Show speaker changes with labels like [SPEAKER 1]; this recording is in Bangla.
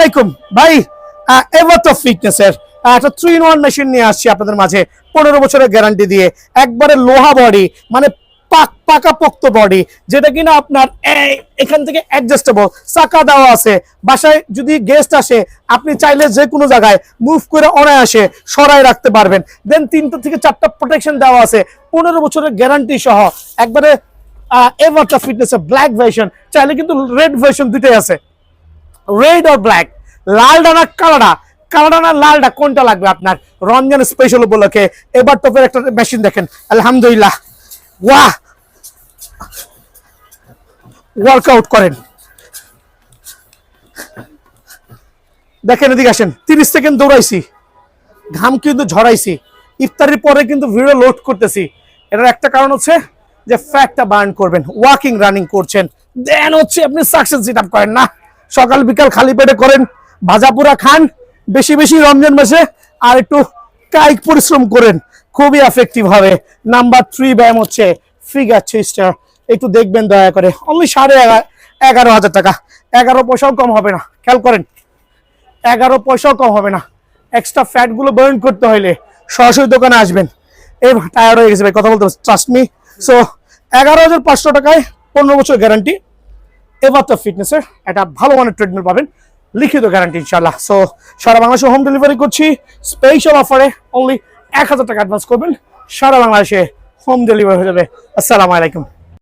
[SPEAKER 1] আলাইকুম ভাই। এভারটো ফিটনেসের একটা 3-in-1 মেশিন নিয়ে আসছি আপনাদের মাঝে 15 বছরের গ্যারান্টি দিয়ে। একবারে লোহা বডি, মানে পাকাপোক্ত বডি, যেটা কিনা আপনার এখান থেকে অ্যাডজাস্টেবল চাকা দেওয়া আছে। বাসায় যদি গেস্ট আসে আপনি চাইলে যে কোনো জায়গায় মুভ করে অনায়াসে সরাই রাখতে পারবেন। দেন 3টা থেকে 4টা প্রোটেকশন দেওয়া আছে 15 বছরের গ্যারান্টি সহ। একবারে এভারটো ফিটনেসের ব্ল্যাক ভার্সন, চাইলে কিন্তু রেড ভার্সন দুটোই আছে, রেড আর ব্ল্যাক। লালডা না কালাডা, কালাডা না লালডা, কোনটা লাগবে আপনার? রমজান স্পেশাল উপলক্ষে এবার টপের একটা মেশিন দেখেন, আলহামদুলিল্লাহ। ওয়াহ, ওয়ার্কআউট করেন, দেখেন এদিকে আসেন। 30 সেকেন্ড দৌড়াইছি, ঘাম কিন্তু ঝরাইছি। ইফতারির পরে কিন্তু ভিডিও লোড করতেছি। এটার একটা কারণ হচ্ছে যে ফ্যাটটা বার্ন করবেন, ওয়াকিং রানিং করছেন, দেন হচ্ছে আপনি সাকসেস সিট আপ করেন না। সকাল বিকাল খালি পেটে করেন, ভাজা পুরা খান বেশি বেশি রমজান মাসে, আর একটু কায়িক পরিশ্রম করেন, খুবই এফেক্টিভ হবে। নাম্বার 3 ব্যায়াম হচ্ছে ফিগার চেস্টার। একটু দেখবেন দয়া করে, অনলি 11,500 টাকা। 11 পয়সাও কম হবে না, খেয়াল করেন, 11 পয়সাও কম হবে না। এক্সট্রা ফ্যাট গুলো বার্ন করতে হলে সরাসরি দোকানে আসবেন। এই টায়ার্ড হয়ে গেছে ভাই কথা বলতে, ট্রাস্ট মি। সো 11,500 টাকায় 15 বছর গ্যারান্টি। এভারটো ফিটনেসের একটা ভালো মানের ট্রিটমেন্ট পাবেন, লিখিত গ্যারান্টি ইনশাআল্লাহ। সো সারা বাংলাদেশে হোম ডেলিভারি করছি স্পেশাল অফারে। অনলি 1000 টাকা অ্যাডভান্স করবেন, সারা বাংলাদেশে হোম ডেলিভারি হয়ে যাবে। আসসালামু আলাইকুম।